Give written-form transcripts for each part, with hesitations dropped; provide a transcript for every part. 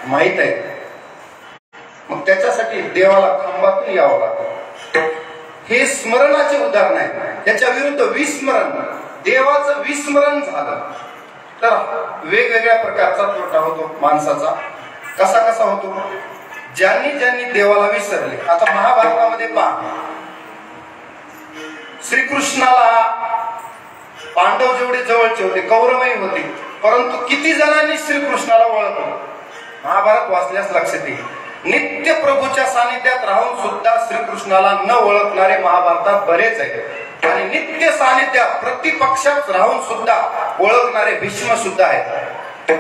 माहित आहे. मग त्याच्यासाठी देवाला खांबातून यावं लागतं. हे स्मरणाचे उदाहरण आहे. त्याच्या विरुद्ध विस्मरण, देवाचं विस्मरण झालं तर वेगवेगळ्या प्रकारचा तोटा होतो माणसाचा. कसा कसा होतो? ज्यांनी ज्यांनी देवाला विसरले. आता महाभारतामध्ये पहा, श्रीकृष्णाला पांडव जेवढे जवळचे होते, कौरवही होते, परंतु किती जणांनी श्रीकृष्णाला ओळखलं? महाभारत वाचल्यास लक्षात येईल. नित्य प्रभूच्या सानिध्यात राहून सुद्धा श्रीकृष्णाला न ओळखणारे महाभारतात बरेच आहेत. आणि नित्य सानिध्यात प्रतिपक्षात राहून सुद्धा ओळखणारे भीष्म सुद्धा आहेत.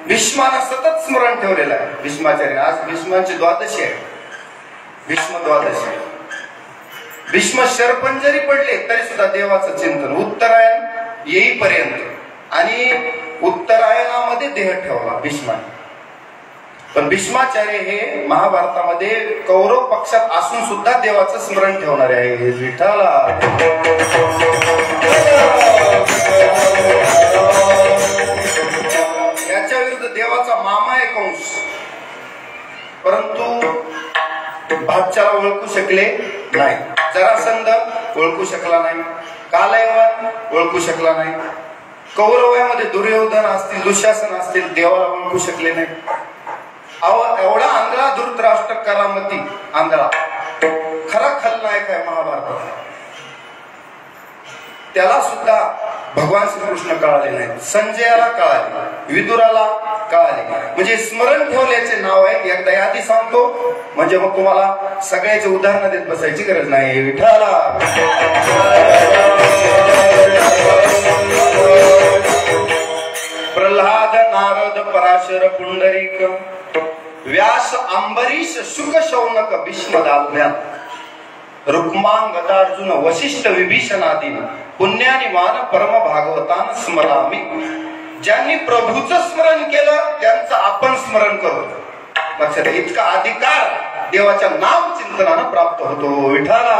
भीष्मानं सतत स्मरण ठेवलेलं आहे. भीष्माचार्य, आज भीष्मांची द्वादशी आहे, भीष्म द्वादशी. भीष्म शरपंजरी पडले तरी सुद्धा देवाचं चिंतन उत्तरायण येईपर्यंत, आणि उत्तरायणामध्ये देह ठेवला भीष्माने. पण भीष्माचार्य हे महाभारतामध्ये कौरव पक्षात असून सुद्धा देवाचं स्मरण ठेवणारे आहे. विठाला याच्या विरुद्ध देवाचा मामा आहे कंस, परंतु भाच्याला ओळखू शकले नाही. जरासंध ओळखू शकला नाही, कालयवन ओळखू शकला नाही, कौरवामध्ये दुर्योधन असतील, दुःशासन असतील, देवाला ओळखू शकले नाही. एवढा आंधळा धृतराष्ट्र करामती आंधळा खरा खलनायक आहे महाभारतात. त्याला सुद्धा भगवान श्रीकृष्ण कळाले नाही. संजयाला कळाले, विदुराला कळाले. म्हणजे स्मरण ठेवल्याचे नाव आहे. एकदा यादी सांगतो म्हणजे मग तुम्हाला सगळ्याचे उदाहरण देत बसायची गरज नाही. विठाला प्रल्हाद, नारद, पराशर, पुंडरीक, व्यास, अंबरीश, शुक, शौनक, भीष्मदाज्ञा, रुक्मांग, गदार्जुन, वशिष्ठ, विभीषणादीन पुण्यानिमान परम भागवतान स्मरामी. ज्यांनी प्रभूचं स्मरण केलं त्यांचं आपण स्मरण करू. लक्षात, इतका अधिकार देवाच्या नाम चिंतनानं प्राप्त होतो. विठाला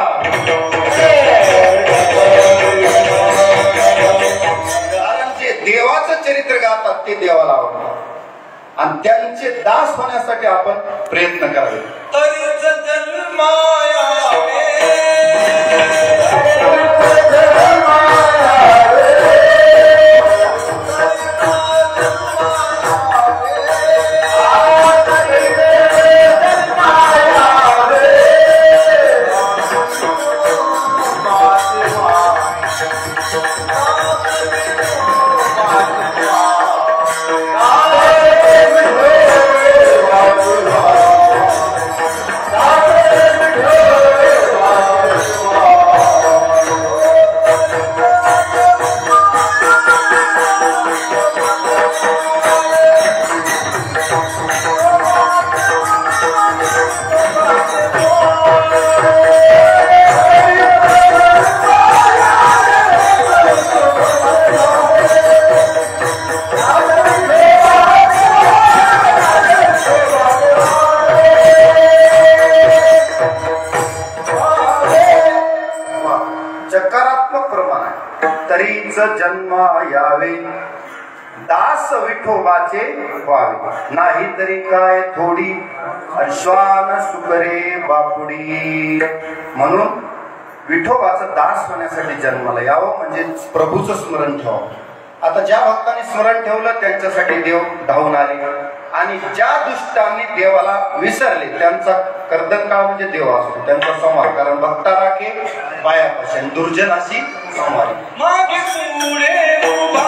कारण जे देवाचं चरित्र गातात ते देवाला आवडतात, आणि त्यांचे दास होण्यासाठी आपण प्रयत्न करावे. जन्म यावे दास विठोबाचे व्हावे, नाही तरी काय थोडी अश्वान सुकरे बापुडी. म्हणून विठोबाचं दास होण्यासाठी जन्माला यावं म्हणजे प्रभूचं स्मरण ठेवावं. आता ज्या भक्तांनी स्मरण ठेवलं त्यांच्यासाठी देव धावून आले, आणि ज्या दुष्टांनी देवाला विसरले त्यांचा कर्दनकाळ म्हणजे देव असतो, त्यांचा संहार. कारण भक्ता राखे बायापाशी, दुर्जनाशी संहार. मागे पुढे उभा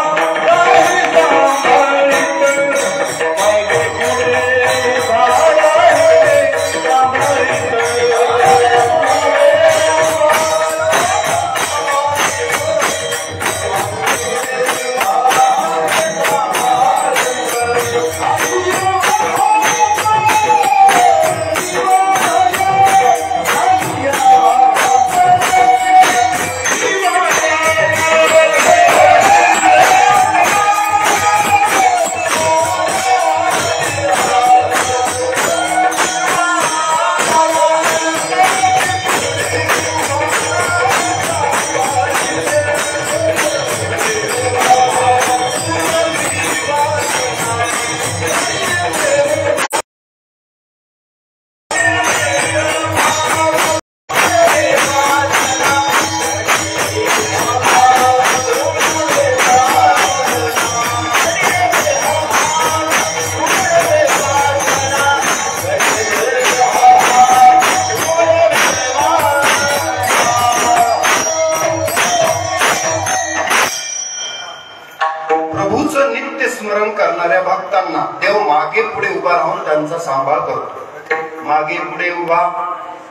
मागे पुढे उभा राहून त्यांचा सांभाळ करतो. मागे पुढे उभा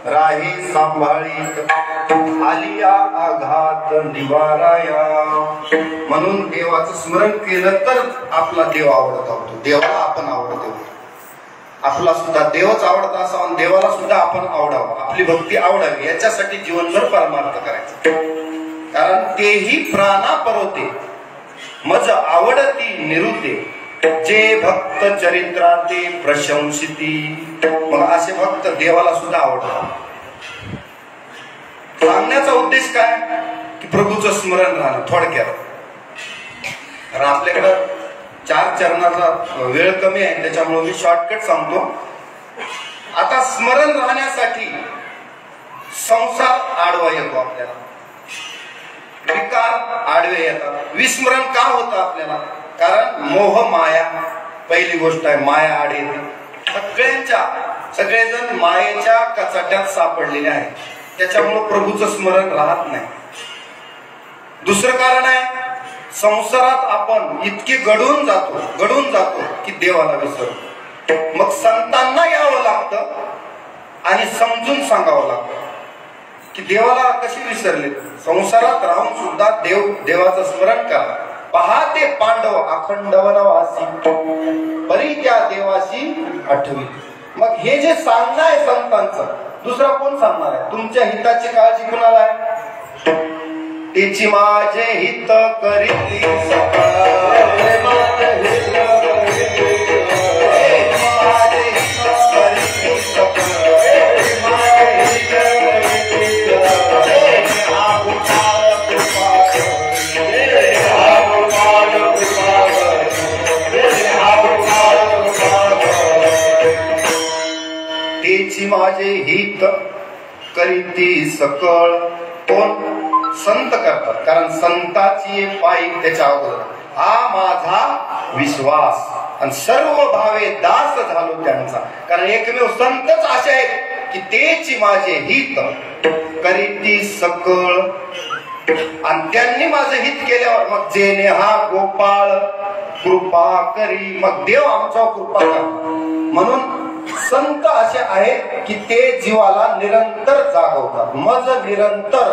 राही सांभाळीत आलिया आघात निवाराया. म्हणून देवाचं स्मरण केलं तर आपला देव आवडत होतो, देवाला आपण आवडतो. आपला सुद्धा देवच आवडता असावा आणि देवाला सुद्धा आपण आवडावं, आपली भक्ती आवडावी, याच्यासाठी जीवनभर परमार्थ करायचा. कारण तेही प्राणा परवते मज आवडती निरुते जे भक्त चरित्राते प्रशंसिती. मग असे भक्त देवाला सुद्धा आवडतात. सांगण्याचा उद्देश काय की प्रभूचं स्मरण राहणं. थोडक्यात कारण आपल्याकडं 4 चरणाचा वेळ कमी आहे, त्याच्यामुळे मी शॉर्टकट सांगतो. आता स्मरण राहण्यासाठी संसार आडवा येतो आपल्याला, विकार आडवे येतात. विस्मरण का होतं आपल्याला? कारण मोह माया पहिली गोष्ट आहे, माया आड येते. सगळेजण मायेच्या कचाट्यात सापडलेले आहेत, त्याच्यामुळे प्रभूचं स्मरण राहत नाही. दुसरं कारण आहे, संसारात आपण इतके गढून जातो की देवाला विसरतो. मग संतांना यावं लागतं आणि समजून सांगावं लागतं की देवाला कशी विसरले. संसारात राहून सुद्धा देवाचं स्मरण करा. पहाते पांडव अखंड वनवासी परी त्या देवाशी आठवी. मग हे जे सांगणं आहे संतांचं, दुसरा कोण सांगणार आहे? तुमच्या हिताची काळजी कुणाला आहे? तेची माझे हित करीती तेची माझे हित करीती सकळ. कोण? संत करतात. कारण संताची पायी त्याच्या अगोदर हा माझा विश्वास आणि सर्व भावे दास झालो त्यांचा. कारण एकमेव संतच असे आहेत की तेची माझे हित करीती सकळ. आणि त्यांनी माझं हित केल्यावर मग जेने हा गोपाळ कृपा करी, मग देव आमच्यावर कृपा कर. म्हणून संत असे आहेत की ते जीवाला निरंतर जागवतात. मज निरंतर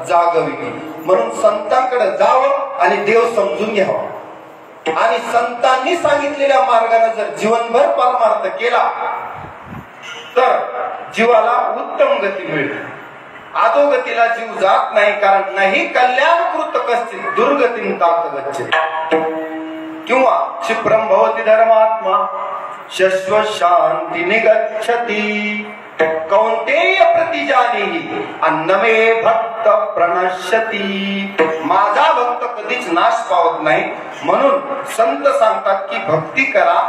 जागवी. म्हणून संतांकडे जावं आणि देव समजून घ्यावा. आणि संतांनी सांगितलेल्या मार्गाने जर जीवनभर परमार्थ केला तर जीवाला उत्तम गती मिळते. अधोगतीला जीव जात नाही. कारण नाही कल्याणकृत कश्चित दुर्गतीं तात गच्छेत. किंवा क्षिप्रम भवति धर्मात्मा शश्वत शांती निगच्छति. कौंतेय प्रतिजानीहि अन्नमे भक्त प्रणश्यति. माझा भक्त कधीच नाश पावत नाही. म्हणून संत सांगतात की भक्ती करा,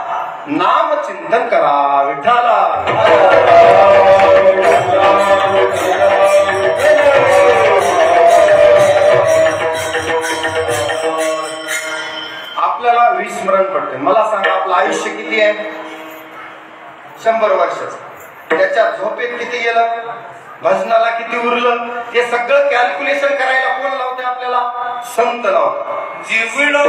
नाम चिंतन करा. विठ्ठला आपल्याला विस्मरण पडते. मला सांगा, आपलं आयुष्य किती आहे? 100 वर्षाचं. त्याच्या झोपेत किती गेलं, भजनाला किती उरलं, हे सगळं कॅल्क्युलेशन करायला कोण लावते आपल्याला? संत लावतात. जीवडा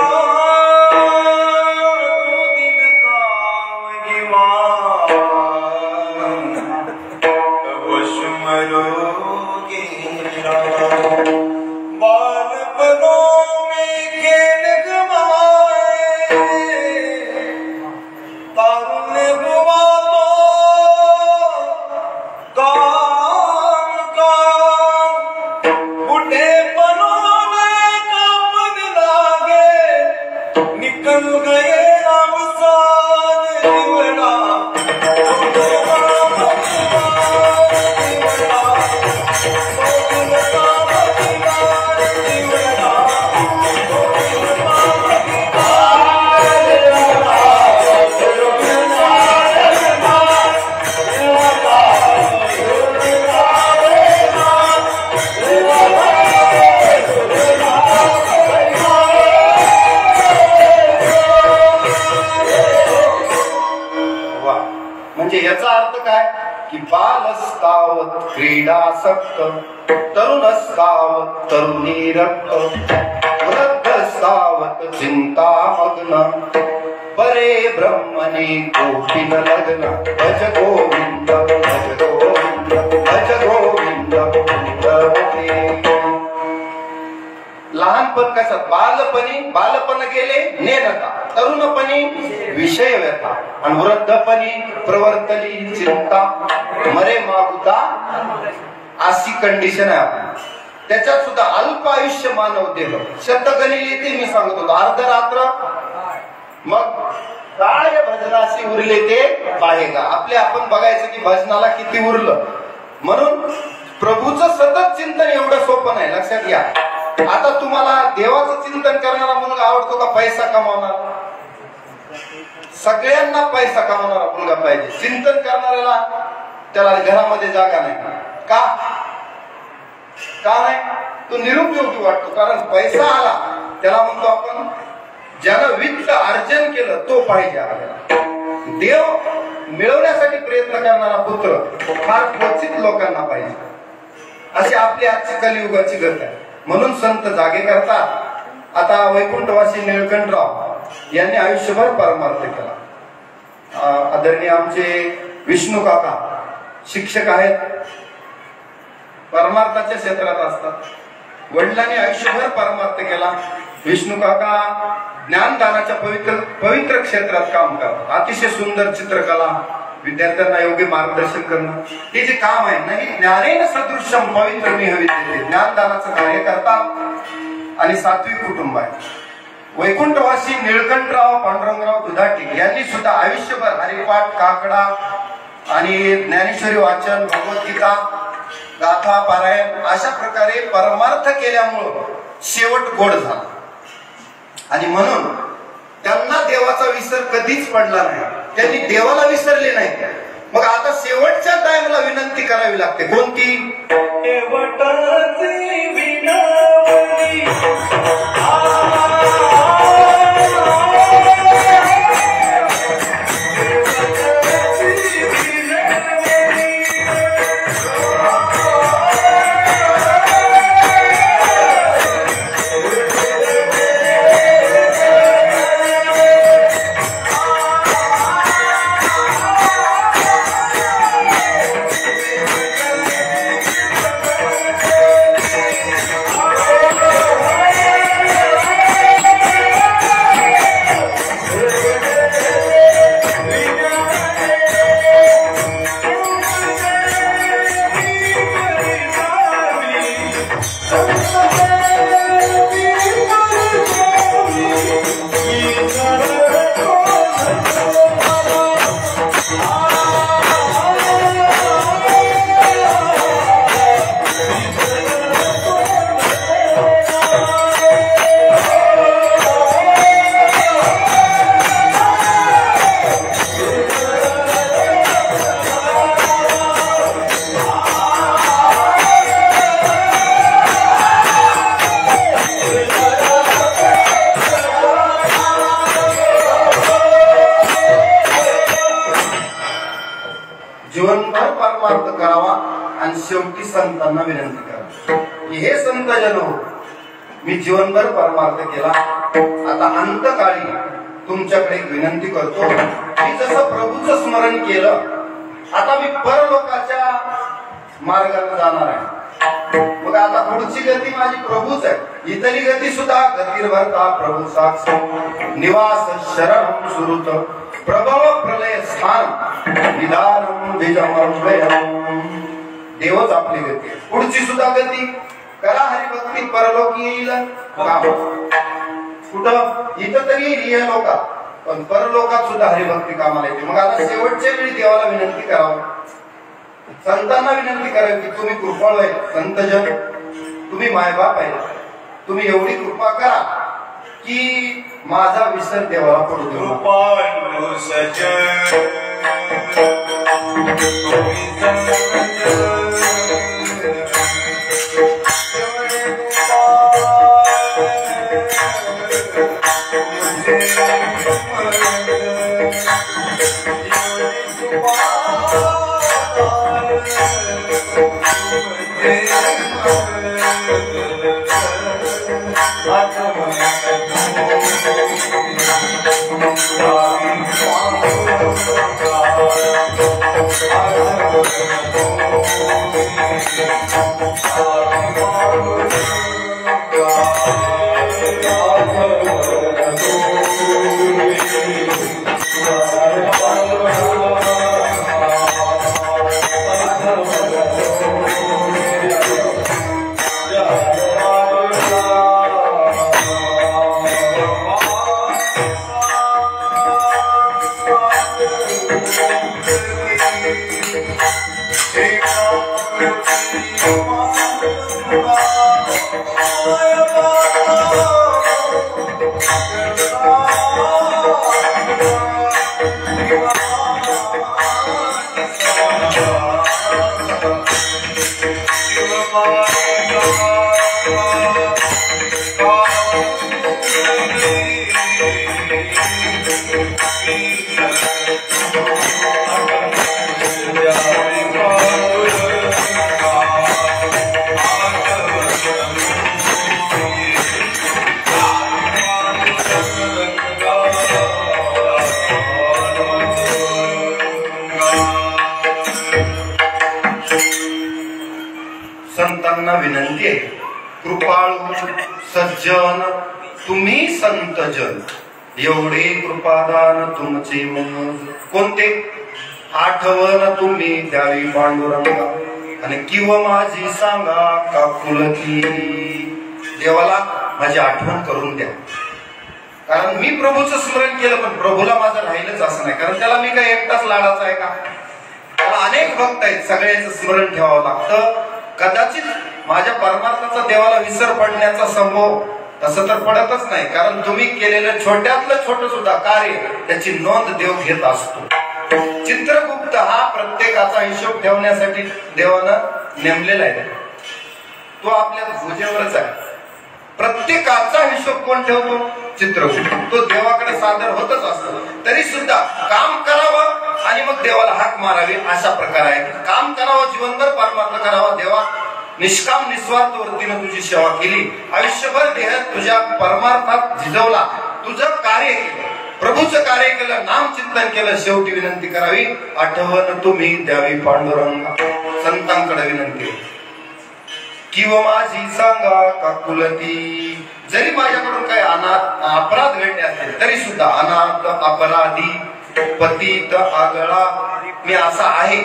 याचा अर्थ काय की बालस्तावत क्रीडासक्त, तरुणस्तावत तरुणी रक्त, वृद्धस्तावत चिंतामग्न, परे ब्रह्मणे कोटिन लग्न भज गोविंद भज गोविंद भज गोविंद लहानपण कसं बालपण गेले नेनता तरुणपणी विषय व्यथा आणि वृद्धपणी प्रवर्तली चिंता मरे मागुता अशी कंडिशन आहे आपली. त्याच्यात सुद्धा अल्प आयुष्य मानव देह शतगणी येते. मी सांगतो अर्धरात्र मग काय भजनाशी उरले ते पाहेगा. आपण बघायचं की भजनाला किती उरलं. म्हणून प्रभूचं सतत चिंतन एवढं सोपं नाही. लक्षात घ्या. आता तुम्हाला देवाचं चिंतन करणारा मुलगा आवडतो का पैसा कमावणार? सगळ्यांना पैसा कमावणारा मुलगा पाहिजे. चिंतन करणाऱ्याला त्याला घरामध्ये जागा नाही. का नाही? तो निरुपयोगी वाटतो. कारण पैसा आला त्याला म्हणतो आपण ज्यानं वित्त अर्जन केलं तो पाहिजे आपल्याला. देव मिळवण्यासाठी प्रयत्न करणारा पुत्र फार क्वचित लोकांना पाहिजे. अशी आपली आजची कलियुगाची गत आहे. म्हणून संत जागे करतात. आता वैकुंठवासी निळकंठराव यांनी आयुष्यभर परमार्थ केला. आदरणीय आमचे विष्णू काका शिक्षक आहेत, परमार्थाच्या क्षेत्रात असतात. वडिलांनी आयुष्यभर परमार्थ केला. विष्णू काका ज्ञानदानाच्या पवित्र क्षेत्रात काम करतात. अतिशय सुंदर चित्रकला, विद्यार्थ्यांना योग्य मार्गदर्शन करणं हे जे काम आहे नाही ज्ञानेन सदृश्यम पवित्र विद्यते ज्ञानदानाचं कार्य करतात. आणि सात्विक कुटुंब आहे. वैकुंठवासी निळकंठराव पांडुरंगराव दुधाटे यांनी सुद्धा आयुष्यभर हरिपाठ, काकडा आणि ज्ञानेश्वरी वाचन, भगवद्गीता, गाथा पारायण अशा प्रकारे परमार्थ केल्यामुळं शेवट गोड झाला. आणि म्हणून त्यांना देवाचा विसर कधीच पडला नाही. त्यांनी देवाला विसरले नाही. मग आता शेवटच्या टाइमला विनंती करावी लागते. कोणती? जीवनभर परमार्थ करावा आणि शेवटी संतांना विनंती करावी. हे संत जन हो, मी जीवनभर परमार्थ केला. आता अंतकाळी तुमच्याकडे एक विनंती करतो की जसं प्रभूचं स्मरण केलं आता मी परलोकाच्या मार्गाने जाणार आहे. मग आता पुढची गती माझी प्रभूच आहे. इतरी गती सुद्धा गतिर्भरता प्रभू साक्ष निवास शरण सुरुत प्रभव प्रलय स्थान निदानम बीजमर्वयम्. देवच आपली गती. पुढची सुद्धा गती करा हरिभक्ती परलोकी येईल काम. कुठं इथं तरी येईल लोकात, पण परलोकात सुद्धा हरिभक्ती कामाला येते. मग आता शेवटच्या वेळी देवाला विनंती करावी, संतांना विनंती करावी की तुम्ही कृपाळू आहे. संतजन तुम्ही मायबाप आहे, तुम्ही एवढी कृपा करा की माझा विसर देवाला पडू देऊ. Thank you. संतांना विनंती आहे, कृपाळू सज्जन तुम्ही संत जन, एवढे कृपादान तुमचे मज कोणते, आठवण तुम्ही द्यावी पांडुरंगा, आणि किंवा माझी सांगा का कुलती. देवाला माझी आठवण करून द्या, कारण मी प्रभूचं स्मरण केलं पण प्रभूला माझं राहिलंच असं नाही, कारण त्याला मी काय एकटाच लाडाचा आहे का, त्याला अनेक भक्त आहेत, सगळ्यांचं स्मरण ठेवावं लागतं. कदाचित माझ्या परमार्थाचा देवाला विसर पडण्याचा संभव तसं तर पडतच नाही, कारण तुम्ही केलेलं छोट्यातलं छोट सुद्धा कार्य त्याची नोंद देव घेत असतो. चित्रगुप्त हा प्रत्येकाचा हिशोब ठेवण्यासाठी देवानं नेमलेला आहे, तो आपल्या भुजेवरच आहे. प्रत्येकाचा हिशोब कोण ठेवतो? चित्रगुप्त. तो देवाकडे सादर होतच असतो. तरी सुद्धा काम करावं आणि मग देवाला हाक मारावी अशा प्रकार आहे. काम करावं, जीवनभर परमार्थ करावा, देवा निष्काम निस्वार्थ वृत्तीने तुझी सेवा केली, आयुष्यभर देह तुझ्या परमार्थात झिजवला, तुझं कार्य केलं, प्रभूचं कार्य केलं, नाम चिंतन केलं, शेवटी विनंती करावी, आठवण तुम्ही द्यावी पांडुरंगा. संतांकडे विनंती, किंवा माझी सांगा का कुलती. जरी माझ्याकडून काही अपराध घडले असतील तरी सुद्धा अनाथ अपराधी पतित आगळा मी असा आहे,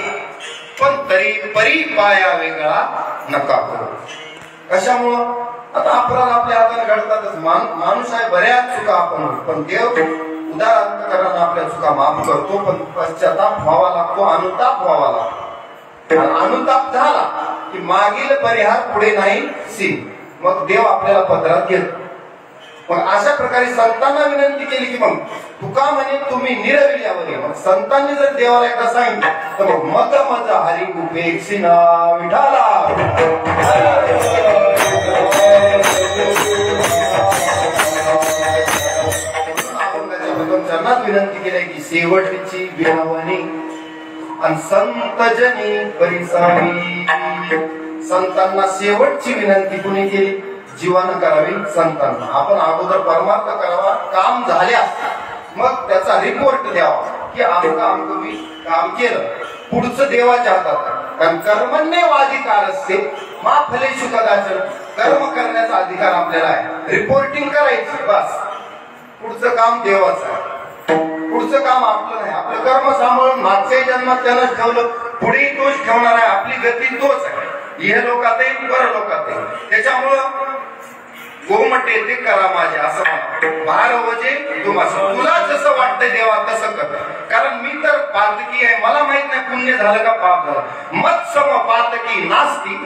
पण तरी परी पाया वेगळा नका करू. कशामुळं? आता अपराध आपल्या हाताने घडतातच, माणूस आहे, बऱ्याच चुका आपण, पण देव उदार अंतकरणाने आपल्या चुका माफ करतो, पण पश्चाताप व्हावा लागतो, अनुताप व्हावा लागतो. अनुताप झाला की मागील परिहार पुढे नाही सी, मग देव आपल्याला पदरात घेतो. मग अशा प्रकारे संतांना विनंती केली की मग तुका म्हणे तुम्ही निरविल्यावर, मग संतांनी जर देवाला एकदा सांगितलं तर मग मत मज हरी उपेक्षिना विठाला. चरणात विनंती केली की शेवटची विनवणी आणि संतजनी परिसावी. संतांना शेवटची विनंती कुणी केली? जीवानं करावी संतांना. आपण अगोदर परमार्थ करावा, काम झाल्यास मग त्याचा रिपोर्ट द्यावा की आमचं मी काम केलं. पुढचं देवाच्या हातात आहे, कारण कर्मण्यवाधिकार असते मा फलेषु कदाचन. कर्म करण्याचा अधिकार आपल्याला आहे, रिपोर्टिंग करायची बस. पुढचं काम देवाचं आहे, पुढचं काम आपलं नाही. आपलं कर्म सांभाळून मागच्या जन्मात त्यानंच ठेवलं, पुढेही तोच ठेवणार आहे. आपली गती तोच आहे, इह लोकातही परलोकात. त्याच्यामुळं गोमटे ते करा माझे असं म्हणा, भार वजे तुम्हाला, तुला जसं वाटतंय देवा तसं कर. कारण मी तर पातकी आहे, मला माहित नाही पुण्य झालं का पाप झालं. मत सम पातकी नास्ती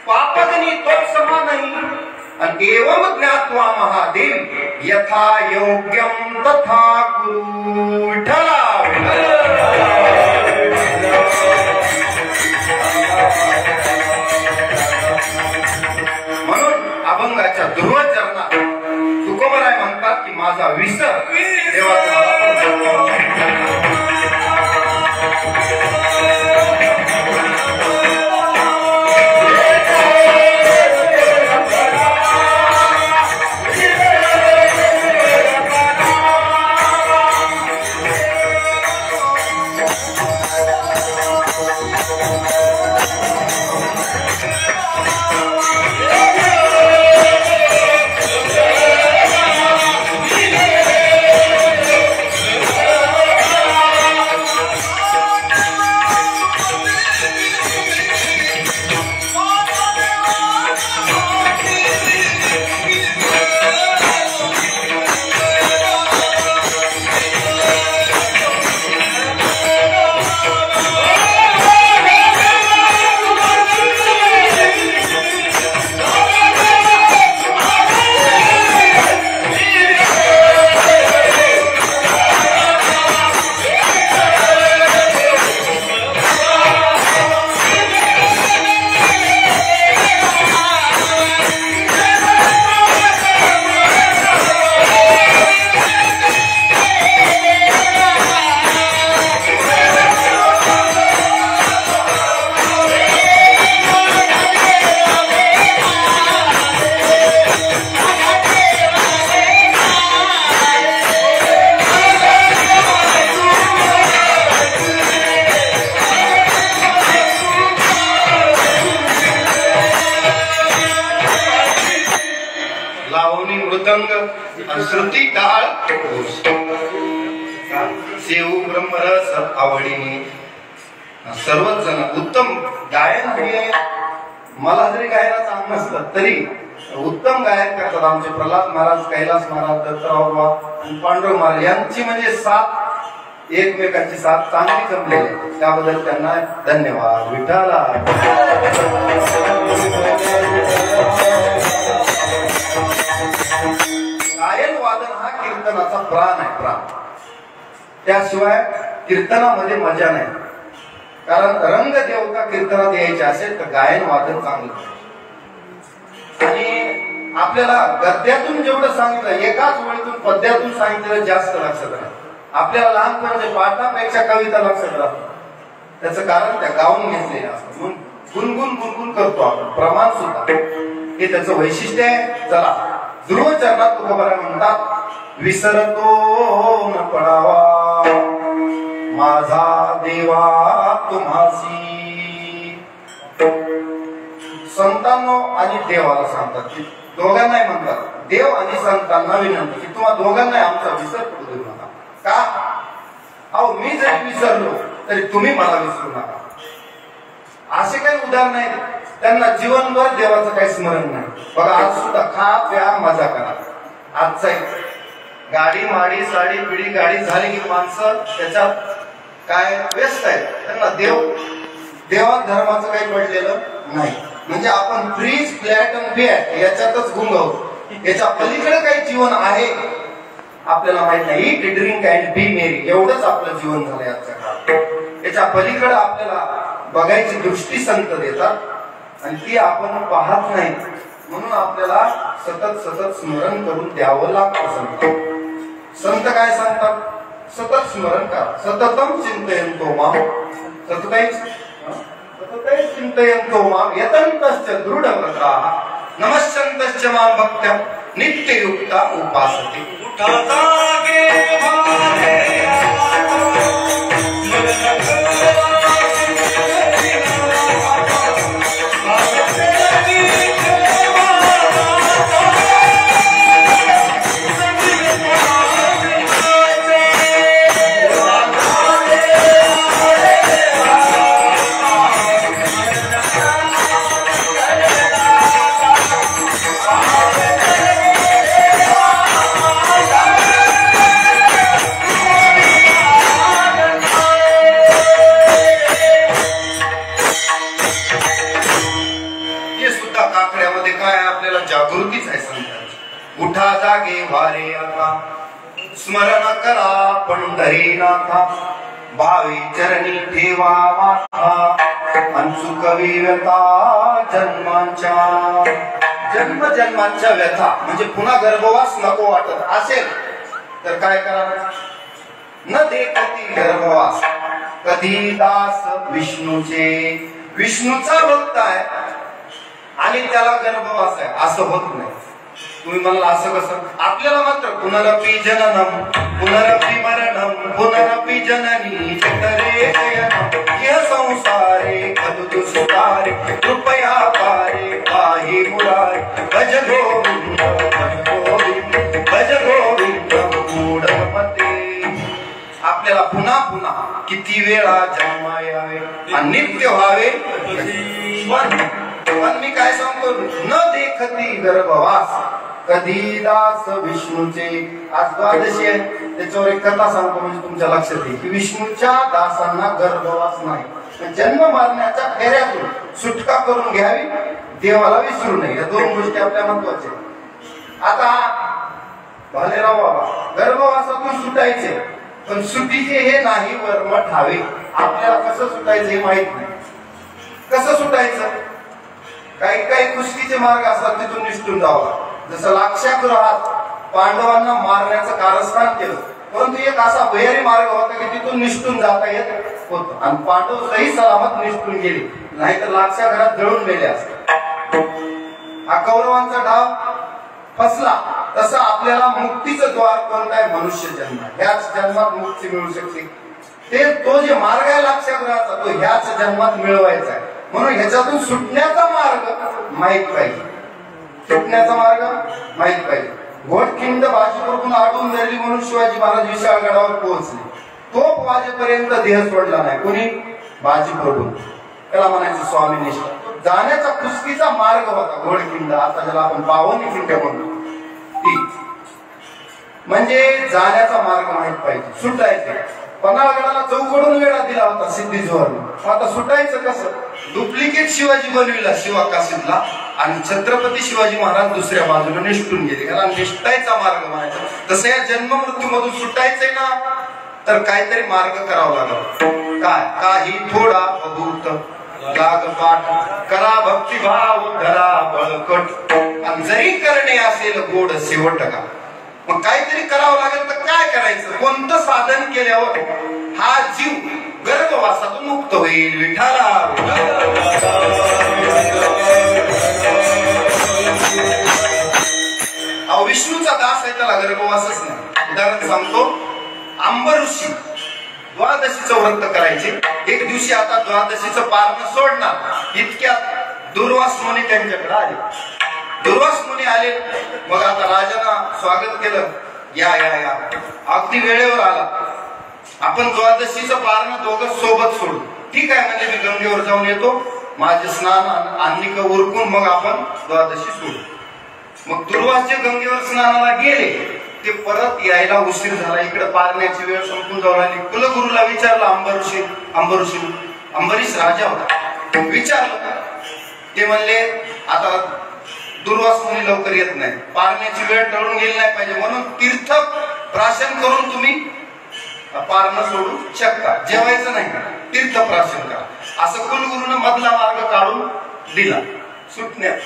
पापगनी तो समा नाही, आणि एवं ज्ञात्वा महादेव यथा योग्यम तथा कुरु. विठ्ठला म्हणून अभंगाच्या ध्रुव चरणात तुकोबराय म्हणतात की माझा विसर देवा श्रुती टाळ सेव ब्रह्मरस आवडीने सर्वच जण उत्तम गायन हे मला जरी गायनाचं अंग नसतं तरी उत्तम गायन करतात आमचे प्रल्हाद महाराज, कैलास महाराज, दत्तराव बाबा आणि पांडुरंग महाराज यांची म्हणजे साथ एकमेकांची साथ चांगली जमलेली आहे. त्याबद्दल त्यांना धन्यवाद. विठ्ठला गायन वादन हा कीर्तनाचा प्राण आहे, प्राण. त्याशिवाय कीर्तनामध्ये मजा नाही. कारण रंग देवता कीर्तनात यायचे असेल तर गायन वादन चांगलं. आणि आपल्याला गद्यातून जेवढं सांगितलं एकाच वेळेतून पद्यातून सांगितलेलं जास्त लक्षात राहतं. आपल्याला लहानपणाच्या पाठापेक्षा कविता लक्षात राहतं. त्याचं कारण त्या गाऊन घेतलेलं असतं म्हणून गुणगुण गुणगुण करतो आपण. प्रमाण सुद्धा हे त्याचं वैशिष्ट्य आहे. चला ध्रुव चरणात तुकोबाराय म्हणतात, विसरतो न पडावा माझा देवा तुम्हासी. संतांनो आणि देवाला सांगतात की दोघांनाही म्हणतात, देव आणि संतांना विनंती की तुम्हा दोघांनाही आमचा विसर पडू देऊ नका. का? अहो मी जरी विसरलो तरी तुम्ही मला विसरू नका. असे काही उदाहरण नाही. त्यांना जीवनभर देवाचं काही स्मरण नाही. बघा आज सुद्धा खा प्या मजा करा. आजचा गाडी माडी साडी पिढी गाडी झाली की माणसं त्याच्यात काय व्यस्त आहे. त्यांना देवा धर्माचं काही पडलेलं नाही. म्हणजे आपण फ्रीज फ्लॅट आणि फ्लॅट याच्यातच गुंग आहोत. याच्या पलीकडे काही जीवन आहे आपल्याला माहित नाही. ईट ड्रिंक अँड बी मेरी एवढंच आपलं जीवन झालंय आजच्या काळात. याच्या पलीकडे आपल्याला बघायची दृष्टी संत देतात आणि ती आपण पाहत नाही. म्हणून आपल्याला सतत सतत स्मरण करून द्यावं लागतं. संत काय सांगतात? सतत स्मरण करा. सततम चिंतयन्तो माम, सततै चिंतयन्तो माम यतन्तश्च दृढव्रताः नमस्यन्तश्च मां भक्त्या नित्ययुक्ता उपासते. जागृतीच आहे संतांची. उठा जागे वारे आता स्मरण करा पंढरीनाथा, भावी चरणी ठेवा माथा अंशुक व्यथा जन्मांच्या. जन्म जन्मांच्या व्यथा म्हणजे पुन्हा गर्भवास नको वाटत असेल तर काय करा? न देखती गर्भवास कधी दास विष्णूचे. विष्णूचा भक्त आहे आणि त्याला गर्भवास आहे असं होत नाही. तुम्ही म्हणला असं कसं? आपल्याला मात्र पुनरपि जननम पुनरपि मरणम पुनरपि जननी जठरे शयनम ये संसारे खलु दुष्कारे कृपया पारे जी वेळा जन्मा यावे आणि नित्य व्हावे पण मी काय सांगतो, न देखती गर्भवास कधी दास विष्णूचे. आज द्वादशी आहे, त्याच्यावर एक कथा सांगतो म्हणजे तुमच्या लक्षात येईल की विष्णूच्या दासांना गर्भवास नाही. जन्म मरण्याच्या फेऱ्यातून सुटका करून घ्यावी, देवाला विसरू नये. या दोन गोष्टी आपल्या महत्वाच्या. आता भालेराव बाबा गर्भवासातून सुटायचे, पण सुटीचे हे नाही वर्म ठावे. आपल्याला कसं सुटायचं हे माहित नाही. कसं सुटायचं? काही काही कुस्तीचे मार्ग असतात, तिथून निसटून जावं. जसं लाक्षागृहात पांडवांना मारण्याचं कारस्थान केलं, परंतु एक असा भयारी मार्ग होता की तिथून निसटून जाता येत होत आणि पांडव सही सलामत निसटून गेले, नाहीतर लाक्षागृहात जळून गेले असते. हा कौरवांचा डाव फसला. तसं आपल्याला मुक्तीचं द्वार कोणतं आहे? मनुष्य जन्म. ह्याच जन्मात मुक्ती मिळू शकते. ते तो जे मार्ग आहे लाक्षागृहाचा, तो ह्याच जन्मात मिळवायचा आहे. म्हणून ह्याच्यातून सुटण्याचा मार्ग माहित पाहिजे. सुटण्याचा मार्ग माहित पाहिजे. घोडखिंड बाजीप्रभून आटून धरली म्हणून शिवाजी महाराज विशाळगडावर पोहोचले. तोप वाजेपर्यंत देह सोडला नाही. कोणी? बाजीप्रभू. त्याला म्हणायचं स्वामी निष्ठा. जाण्याचा कुस्तीचा मार्ग होता घोडखिंड, आता ज्याला आपण पावनी खिंड म्हणतो. म्हणजे जाण्याचा मार्ग माहित पाहिजे. सुटायचे. पन्हाळगडाला चौकडून वेळा दिला होता सिद्धीजोहरने. आता सुटायचं कसं? डुप्लिकेट शिवाजी बनविला शिवाकाशीतला आणि छत्रपती शिवाजी महाराज दुसऱ्या बाजूला निष्ठून गेले. याला निष्ठायचा मार्ग म्हणायचा. तसं या जन्म मृत्यू मधून सुटायचंय ना, तर काहीतरी मार्ग करावा लागला. काय? काही थोडा अभूत लाग पाठ करा, भक्तिभाव धरा बळकट, आणि जरी करणे असेल गोड शेवट का. मग काहीतरी करावं लागेल. तर काय करायचं? कोणतं साधन केल्यावर हा जीव गर्भवासातून मुक्त होईल? विठाला विष्णूचा दास आहे, त्याला गर्भवासच नाही. उदाहरण सांगतो. अंबऋषी द्वादशीचं व्रत करायचे. एक दिवशी आता द्वादशीचं पारण सोडणार, इतक्यात दुर्वास मुनी त्यांच्याकडे आले. दुर्वास मुनी आले. मग आता राजानं स्वागत केलं. या या या, अगदी वेळेवर आला. आपण द्वादशीचं पारण दोघं सोबत सोडू. ठीक आहे म्हणजे मी गंगेवर जाऊन येतो, माझे स्नान अन्निक उरकून मग आपण द्वादशी सोडू. मग दुर्वास जे गंगेवर स्नानाला गेले, ते परत यायला उशीर झाला. इकडे पारण्याची वेळ संपून जाऊन आली. कुलगुरूला विचारलं अंबरीश राजा होता, विचारलं. ते म्हणले आता दुर्वास मुनी लवकर येत नाही, पारण्याची वेळ टळून गेली नाही पाहिजे, म्हणून तीर्थ प्राशन करून तुम्ही पारण सोडू शकता. जेवायचं नाही, तीर्थ प्राशन करा. असं कुलगुरूनं मधला मार्ग काढून दिला सुटण्यात.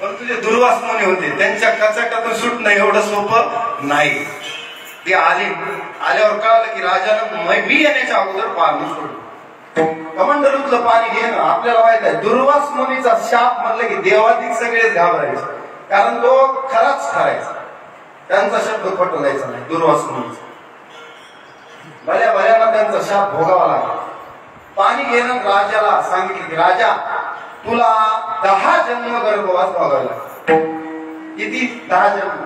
पण तुझे दुर्वास मुनी होते, त्यांच्या कचाट्यातून सुटणं एवढं सोपं नाही. ते आल्यावर कळालं की राजानं मी येण्याच्या अगोदर पाणी सोडलं. कमंडलूतलं पाणी घेणं आपल्याला माहित आहे. दुर्वास मुनीचा शाप म्हणलं की देवाधिक सगळेच घाबरायचे, कारण तो खराच ठरायचा. त्यांचा शब्द खोटं जायचा नाही. दुर्वास मुनीचा भल्या भल्याना त्यांचा शाप भोगावा लागला. पाणी घेणं राजाला सांगितलं की राजा, तुला 10 जन्म गर्भवास भोगायला. किती? 10 जन्म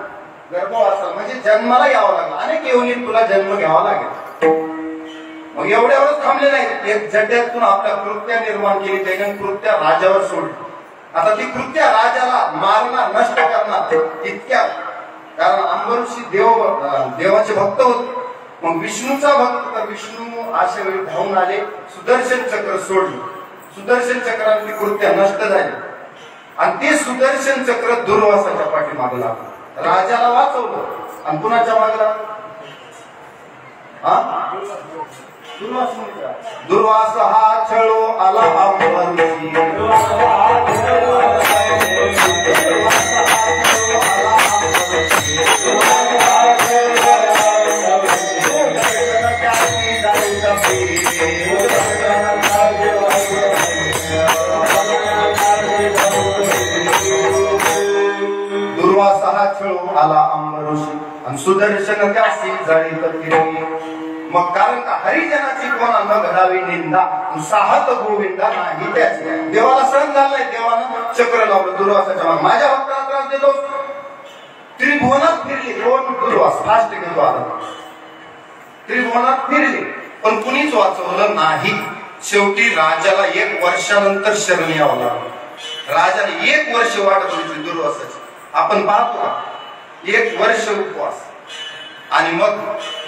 गर्भवास, म्हणजे जन्माला यावं लागलं. अनेक योनीत तुला जन्म घ्यावा लागेल. मग एवढ्यावरच थांबले नाही. एक जड्यातून आपल्या कृत्या निर्माण केली, त्याने कृत्या राजावर सोडली. आता ती कृत्या राजाला मारणार, नष्ट करणार इतक्या, कारण अंबऋषी देवाचे भक्त होते. मग विष्णूचा भक्त, तर विष्णू अशा वेळी धावून आले, सुदर्शन चक्र सोडलं. सुदर्शन चक्राने ती कृत्या नष्ट झाली आणि ते सुदर्शन चक्र दुर्वासाच्या पाठीमागे लागलं. राजाला वाचवलं आणि कुणाच्या मागला? दुर्वास हा छळो आला अंबरीशी. दुर्वास हा छळो आला अंबरीशी आणि सुदर्शन त्यासी जाळी कथिली. मग कारण का हरिजनाची कोणा न घडावी निंदा, साहत गोविंदा नाही त्याची. देवाला सहन झालं नाही, देवानं चक्र लावलं दुर्वासाच्या मागे. माझ्या भक्ताला त्रास देतो. त्रिभुवनात फिरली. कोण? दुर्वास. फास्ट घेतो आता. त्रिभुवनात फिरली पण कुणीच वाचवलं नाही. शेवटी राजाला 1 वर्षानंतर शरण यावं लागलं. राजाने 1 वर्ष वाट बघितली दुर्वासाची. आपण पाहतो का 1 वर्ष उपवास. आणि मग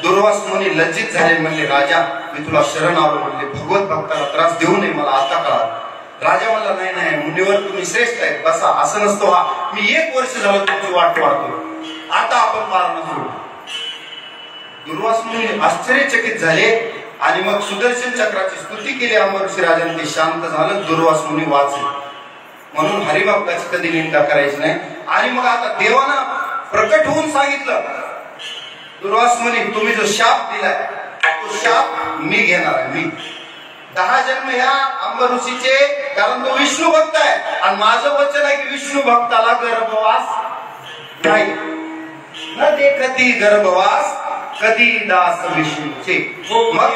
दुर्वास मुनी लज्जित झाले, म्हणले राजा मी तुला शरण आलो, म्हणले भगवत भक्ताला त्रास देऊ नये मला आता कळालं. राजा म्हणला नाही नाही मुनीवर तुम्ही श्रेष्ठ आहेत, बसा. असं नसतो, हा मी 1 वर्ष झालं तुमची वाट पाहतो, आता आपण पारणं सुरू. दुर्वास मुनी आश्चर्यचकित झाले आणि मग सुदर्शन चक्राची स्तुती केली अंबरऋषी राजाने. ते शांत झालं, दुर्वास मुनी वाचले. म्हणून हरिभक्ताची कधी निंदा करायची नाही. आणि मग आता देवानं प्रकट होऊन सांगितलं, दुर्वास मुनी तुम्ही जो शाप दिलाय तो शाप मी घेणार आहे. मी 10 जन्म ह्या अंबरऋषीचे, कारण तो विष्णू भक्त आहे. आणि माझं वचन आहे की विष्णू भक्ताला गर्भवास नाही, न देखती गर्भवास कधी दास विष्णूचे. मग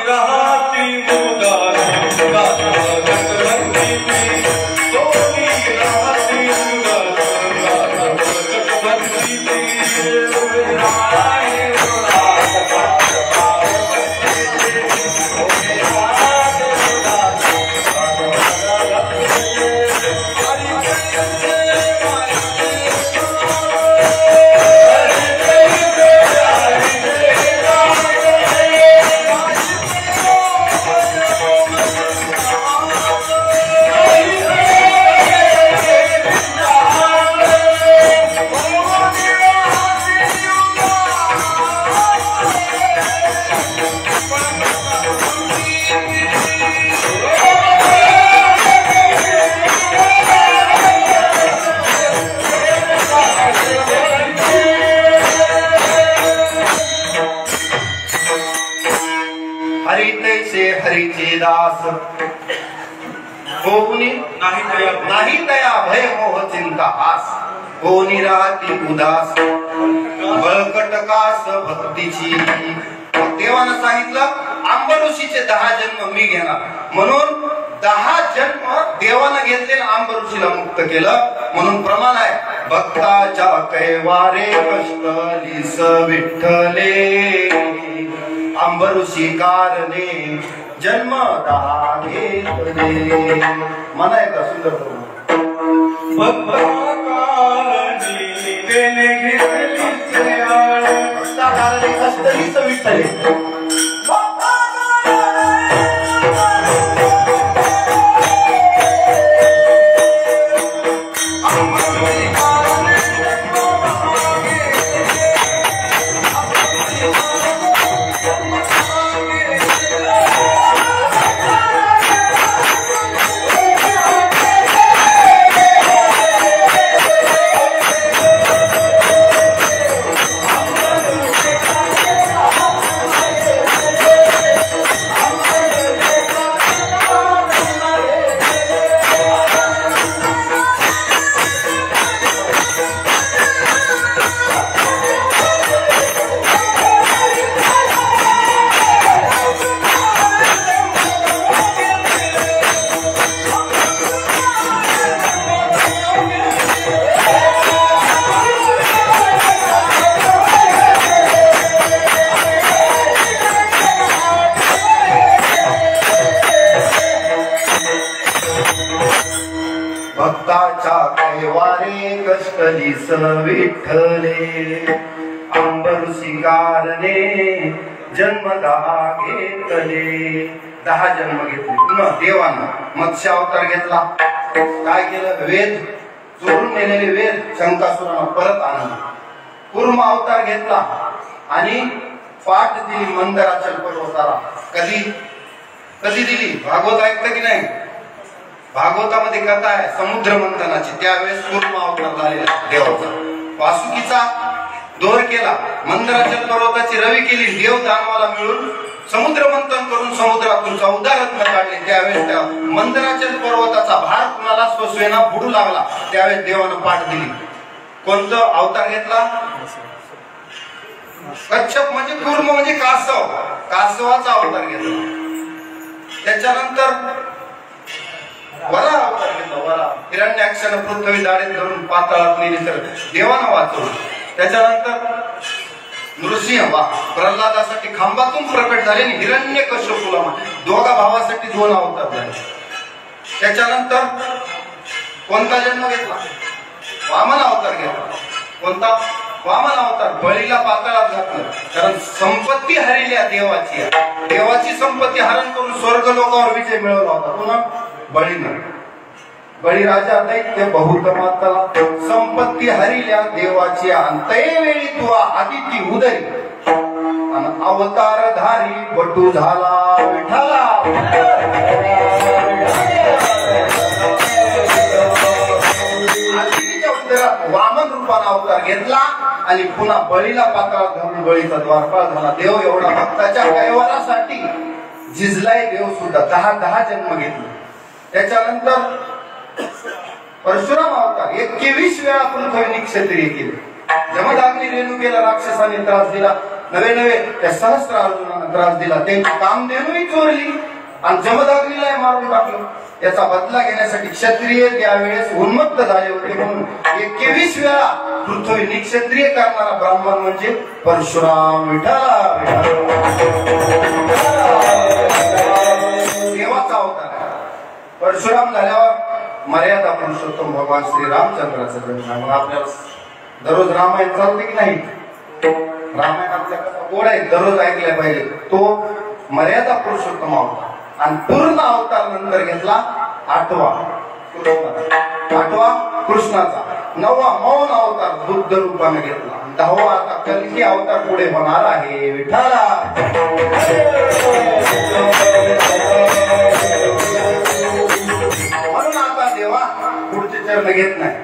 हरीचे दास कोणी नाही दया भय मोह चिंता आस. कोणी राहती उदास बळकटकास भक्तीची. देवानं सांगितलं अंबरऋषीचे 10 जन्म मी घेणार. म्हणून 10 जन्म देवानं घेतले, अंबरऋषीला मुक्त केलं. म्हणून प्रमाण आहे भक्ताच्या कैवारे कष्टलीस विठ्ठले. अंबरऋषी कारणे जन्म 10 घेतले. म्हणा एकदा सुंदर भक्ता कारणे कष्टलीस विठ्ठले. भक्ताच्या कैवारे कष्टलीस विठ्ठले. अंबरऋषी कारणे जन्म 10 घेतले. 10 जन्म घेतले. पुन्हा देवानं मत्स्य अवतार घेतला. काय केलं, वेद चोरून नेलेले वेद शंकासुरानं परत आणले. कूर्म अवतार घेतला आणि पाठ दिली मंदराचल पर्वताला. कधी दिली, भागवत ऐकतं की नाही? भागवतामध्ये कथा आहे समुद्र मंथनाची. त्यावेळेस कूर्म अवतार झालेला देवाचा. वासुकीचा दोर केला, मंदराचल पर्वताची रवी केली. देव दानवाला मिळून समुद्र मंथन करून समुद्रातून 14 रत्न काढले. त्यावेळेस त्या मंदराचल पर्वताचा भार कुणाला स्वस्वेना बुडू लागला. त्यावेळेस देवानं पाठ दिली. कोणतं अवतार घेतला? कच्छप म्हणजे कूर्म म्हणजे कासव. कासवाचा अवतार घेतला. त्याच्यानंतर वरा अवतार घेतला. वरा हिरण्याक्षानं पृथ्वी दाढेत धरून पाताळात नेली तर देवानं वाचवलं. त्याच्यानंतर नृसिंह वा प्रल्हादासाठी खांबातून प्रकट झाले आणि हिरण्यकश्यपूला दोघा भावासाठी 2 अवतार झाले. त्याच्यानंतर कोणता जन्म घेतला? वामन अवतार घेतला. कोणता? वामन अवतार. बळीला पाताळात घातलं, कारण संपत्ती हरल्या देवाची. देवाची संपत्ती हरण करून स्वर्ग लोकावर विजय मिळवला होता पुन्हा बळीनं. बळीराजा दैत्य बहुत मातला, संपत्ती हरिल्या देवाची. अंतये वेळी तुआ आदिती उदरी, आणि अवतार धारी बटू झाला विठाला. वामन रूपाने अवतार घेतला आणि पुन्हा बळीला पाताळात घालून बळीचा द्वारपाळ झाला. देव एवढा भक्ताच्या कैवारासाठी झिजलाय देव सुद्धा. 10 जन्म घेतले. त्याच्यानंतर परशुराम अवतार 21 वेळा पृथ्वी क्षत्रिय केले. जमदाग्नी रेणुकेला राक्षसाने त्रास दिला, नवे त्या सहस्त्र अर्जुनांना त्रास दिला. त्यांची कामधेनूही चोरली आणि जमदाग्नीला मारून टाकलं. याचा बदला घेण्यासाठी क्षत्रिय त्यावेळेस उन्मत्त झाले होते, म्हणून 21 वेळा पृथ्वी निक्षत्रिय करणारा ब्राह्मण म्हणजे परशुराम. विठाला देवाचा अवतार. परशुराम झाल्यावर मर्यादा पुरुषोत्तम भगवान श्री रामचंद्राचा जन्म. मग आपल्याला दररोज रामायण चालते की नाही? रामायण आपल्या गोड आहे, दररोज ऐकल्या पाहिजे. तो मर्यादा पुरुषोत्तम अवतार. आणि पूर्ण अवतार नंतर घेतला 8वा कृष्णाचा. 9वा मौन अवतार बुद्ध रूपाने घेतला. 10वा आता कल्की अवतार पुढे होणार आहे. विठाला म्हणून आता देवा पुढचे चरण घेत नाही.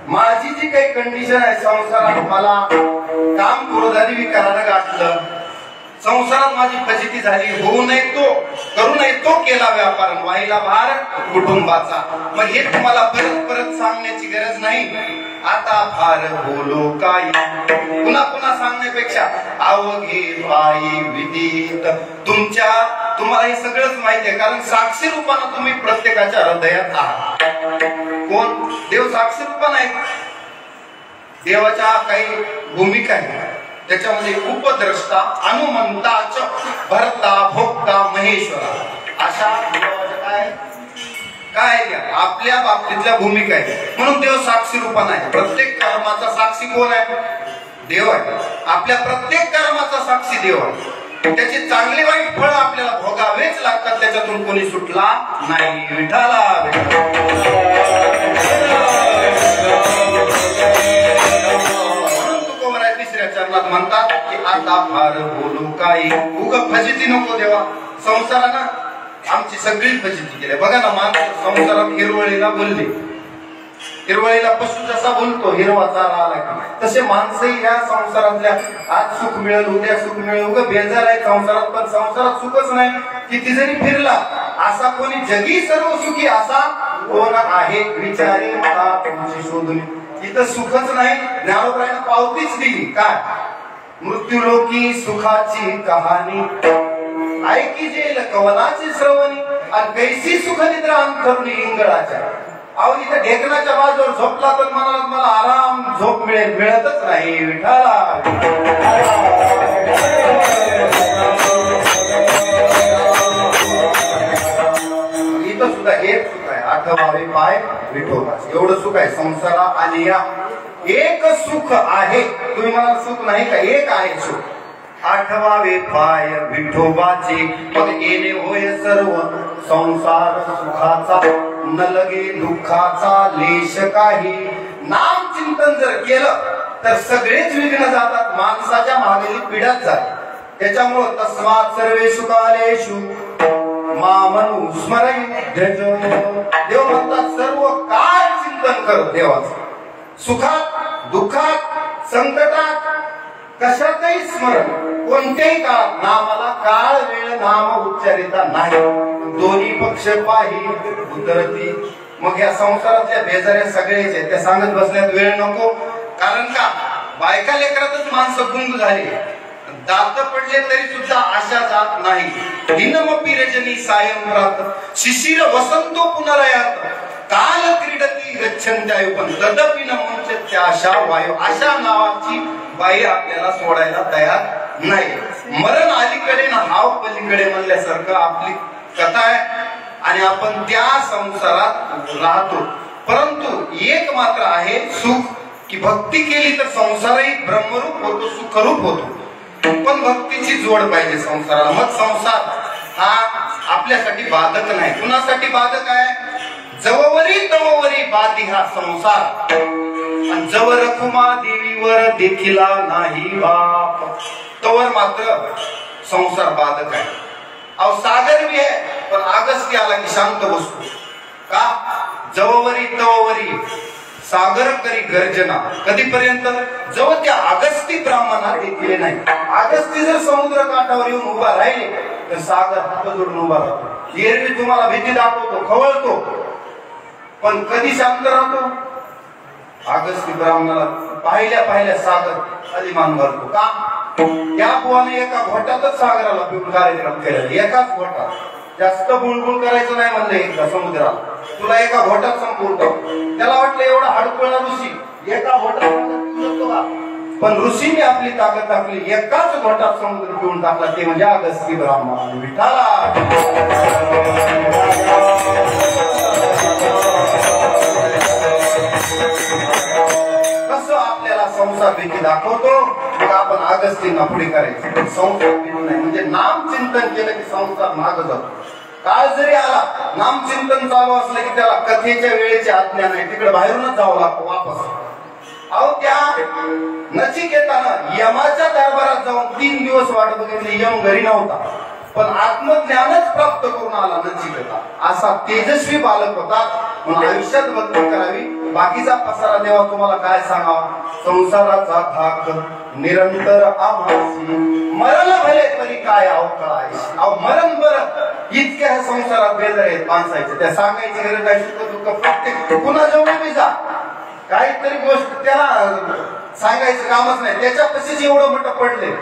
माझी जी काही कंडिशन आहे संसारात, मला काम क्रोधादी विकारानं गाठलं, संसारात माझी फजिती झाली, होऊ नये तो, करू नये तो केला व्यापार, वाहिला भार कुटुंबाचा. मग हे तुम्हाला परत सांगण्याची गरज नाही. आता फार बोलो काय, पुन्हा सांगण्यापेक्षा अवघे पायी विदित. तुम्हाला हे सगळंच माहिती आहे, कारण साक्षी रूपानं तुम्ही प्रत्येकाच्या हृदयात आहात. कोण? देव साक्षी रूपानं आहे. देवाच्या काही भूमिका आहेत, त्याच्यामध्ये उपद्रष्टा, अनुमंता, भरता, भोक्ता, महेश्वरा अशा काय त्या आपल्या बाबतीतल्या भूमिका आहेत. म्हणून देव साक्षी रूपाने आहे. प्रत्येक कर्माचा साक्षी कोण आहे? देव आहे. आपल्या प्रत्येक कर्माचा साक्षी देव आहे. त्याचे चांगले वाईट फळ आपल्याला भोगावेच लागतात, त्याच्यातून कोणी सुटला नाही. विठाला चरणात म्हणतात की आता फार बोलू काही, उग फजिती नको देवा. संसारानं आमची सगळी फजिती केली. बघा ना, माणूस संसारात हिरवळीला बोलले, हिरवळीला पशु जसा बोलतो, हिरवा चारा आला की नाही, तसे माणसंही या संसारातल्या आज सुख मिळेल, उद्या सुख मिळेल, उग बेजार आहे संसारात. पण संसारात सुखच नाही. किती जरी फिरला, असा कोणी जगी सर्व सुखी असा कोण आहे? विचारे मला तुमची शोधून. इथं सुखच नाही. ज्ञानोबरायनं पावतीच दिली. काय? मृत्यूलोकी सुखाची कहाणी ऐकी जेल कवनाची श्रवणी, आणि कैसी सुख निद्रा अंतरुणी इंगळाच्या. अहो, इथं ढेकणाच्या बाजूवर झोपला तर मला आराम झोप मिळेल, मिळतच नाही. विठाला इथं सुद्धा एक सुख आहे, 8वावे पाय विठोबाचे. एवढं सुख आहे संसारा आणि या एक सुख आहे. तुम्ही मला सुख नाही का? एक आहे सुख. 8वावे पाय विठोबाचे. मग येणे होय सर्व संसार सुखाचा, न लगे दुःखाचा लेश काही. नाम चिंतन जर केलं तर सगळेच विघ्न जातात, माणसाच्या मागेली पिढ्याच जाते. त्याच्यामुळं तस्मात् सर्वेषु कालेषु मामनु स्मरय ध्यज. देव म्हणतात सर्व काळ चिंतन कर देवाचं. सुखात, दुःखात, संकटात, कशातही स्मरण. कोणत्याही काळात नामाला काळ वेळ नाम उच्चारिता नाही. दोन्ही पक्ष पाही उतरती. मग या संसारातल्या बेजाऱ्या सगळ्याच आहेत, त्या सांगत बसण्यात वेळ नको. कारण का? बायका लेकरातच माणसं गुंग झाली. दात पडले तरी सुद्धा आशा जात नाही. हिनमपी रजनी सायं रात, शिशिर वसंतो पुनरयात. काल क्रीडती गच्छन्त्यायु पण तदपि न मुंचत्य आशा वायू. अशा नावाची बाई आपल्याला सोडायला तयार नाही. मरण अलीकडे ना हाव पलीकडे म्हणल्यासारखं आपली कथा आहे आणि आपण त्या संसारात राहतो. परंतु एक मात्र आहे सुख की भक्ती केली तर संसारही ब्रह्मरूप होतो, सुखरूप होतो. पण भक्तीची जोड पाहिजे संसाराला. मग संसार हा आपल्यासाठी बाधक नाही. कुणासाठी बाधक आहे? जववरी तववरी बाधी हा संसार. आणि जव रखुमा देवीवर देखिला नाही बाप तवर मात्र संसार बाधक आहे. अहो सागर भी आहे पण अगस्त्य आला की शांत बसतो. का? जववरी तववरी सागर करी गर्जना. कधीपर्यंत? जवळ त्या अगस्ती ब्राह्मणात देखील नाही. अगस्ती जर समुद्र काठावर येऊन उभा राहिले तर सागर हात जोडून उभा राहतो. एरवी तुम्हाला भीती दाखवतो, खवळतो, पण कधी शांत राहतो? अगस्ती ब्राह्मणाला पाहिल्या सागर अधिमान भरतो. का? त्या बुवाने एका घोटातच सागराला पिऊन कार्यक्रम केलेला. एकाच घोटात. जास्त बुळबुळ करायचं नाही म्हणलं एकदा समुद्राला. तुला एका घोटात संपवतो. त्याला वाटलं एवढा हडकुळा ऋषी एका घोटात शकतो का? पण ऋषीने आपली ताकद टाकली. एकाच घोटात समुद्र पिऊन टाकला. ते म्हणजे अगस्ती ब्राह्मण. विठाला कसं आपल्याला संसार भीती दाखवतो. मग आपण अगस्तींना पुढे करायचं. संसार भीती नाही म्हणजे नाम चिंतन केलं की संसार माग जातो. काळ जरी आला नामचिंतन चालू असलं की त्याला कथेच्या वेळेची आज्ञा नाही. तिकडे बाहेरूनच जावं लागतं वापस. अहो त्या नचिकेतानं यमाच्या दरबारात जाऊन 3 दिवस वाट बघितली. यम घरी नव्हता पण आत्मज्ञानच प्राप्त करून आला नचिकेता. असा तेजस्वी बालक होता. म्हणून आयुष्यात भक्ती करावी. बाकीचा पसारा देवा तुम्हाला काय सांगावा. संसाराचा धाक निरंतर आभासी मरण भले तरी काय अवकाळायची. अहो मरण बरं इतक्या ह्या संसारात बेजार आहेत माणसाचे. त्या सांगायची गरज आहे. सुख दुःख प्रत्येक कुणाजवळ बी जा काहीतरी गोष्ट त्याला सांगायचं कामच नाही. त्याच्यापाशीच एवढं मोठं पडले.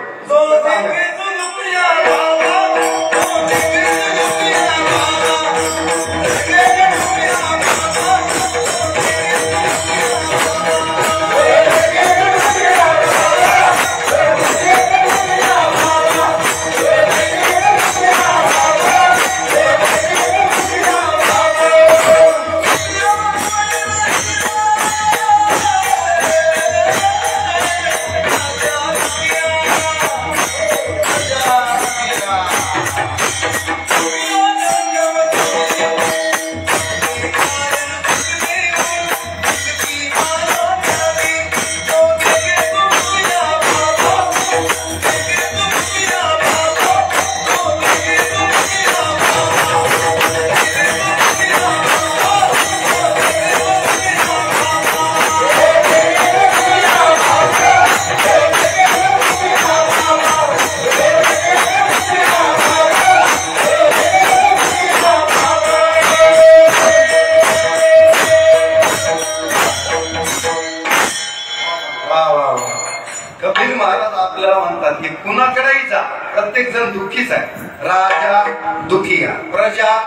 प्रत्येक जण दुःखीच आहे. राजा दुखिया, प्रजा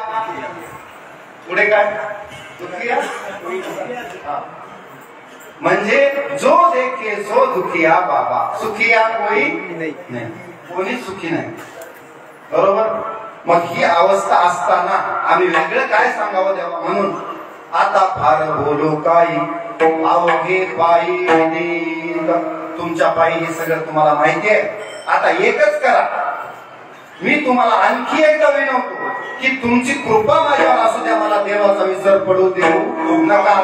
पुढे काय दुखिया. म्हणजे जो देखे सो दुखिया बाबा. सुखिया कोई नाही. कोणी सुखी नाही. बरोबर. मग ही अवस्था असताना आम्ही वेगळं काय सांगावं देवा. म्हणून आता फार बोलो काही अवघे पायी तुमच्या पायी हे सगळं तुम्हाला माहिती आहे. आता एकच करा. मी तुम्हाला आणखी एकदा विनवतो की तुमची कृपा माझ्यावर असू द्या. मला देवाचा विसर पडू देऊ नका.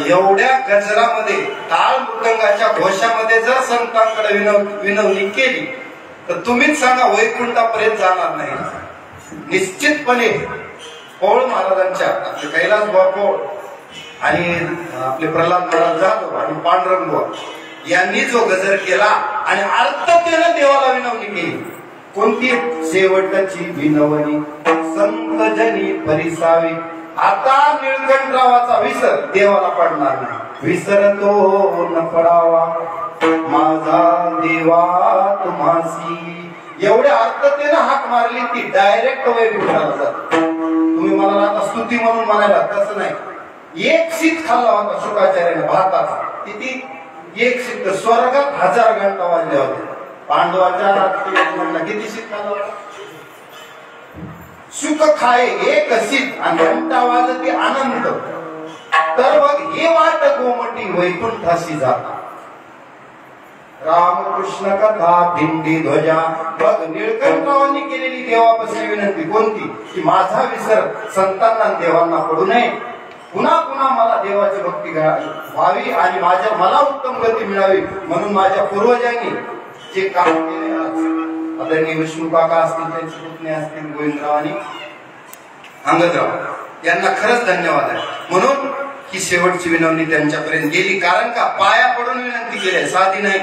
एवढ्या गजरामध्ये टाळ मृदंगाच्या घोषामध्ये जर संतांकडे विनवणी केली तर तुम्हीच सांगा वैकुंठापर्यंत जाणार नाही निश्चितपणे. पौळ महाराजांच्या आपले कैलास बापू आणि आपले प्रल्हाद महाराज जाधव आणि पांडुरंग बुवा यांनी जो गजर केला आणि अर्थतेनं देवाला विनवणी केली. कोणती? शेवटची विनवणी संत जनी परिसावी. आता निळकंठरावाचा विसर देवाला पडणार नाही. विसरतो न पडावा माझा देवा तुम्हासी. एवढ्या अर्थतेनं हाक मारली ती डायरेक्ट वैकुंठाला जात. तुम्ही मला आता स्तुती म्हणून म्हणायला तसं नाही. एक शीत खाल्ला होता शुकाचार्याने भाताचा. किती? एक शीत. स्वर्गात 1000 घंटा वाजल्या होत्या. पांडवाच्या किती शीत खाल्ला होता? सुख खाय एक शीत आणि घंटा वाजती आनंद. तर मग हे वाट गोमटी वैकुंठाशी जाता. रामकृष्ण कथा दिंडी ध्वजा. बघ निळकंठरावांनी केलेली देवापासून विनंती कोणती? की माझा विसर संतांना देवांना पडू नये. पुन्हा पुन्हा मला देवाची भक्ती व्हावी आणि मला उत्तम गती मिळावी म्हणून माझ्या पूर्वजांनी जे काम केले आदरणीय विष्णू काका असतील, त्यांचे पुतणे असतील गोविंदराव आणि अंगदराव यांना खरंच धन्यवाद आहे. म्हणून ही शेवटची विनवणी त्यांच्यापर्यंत गेली. कारण का? पाया पडून विनंती केली, साधी नाही.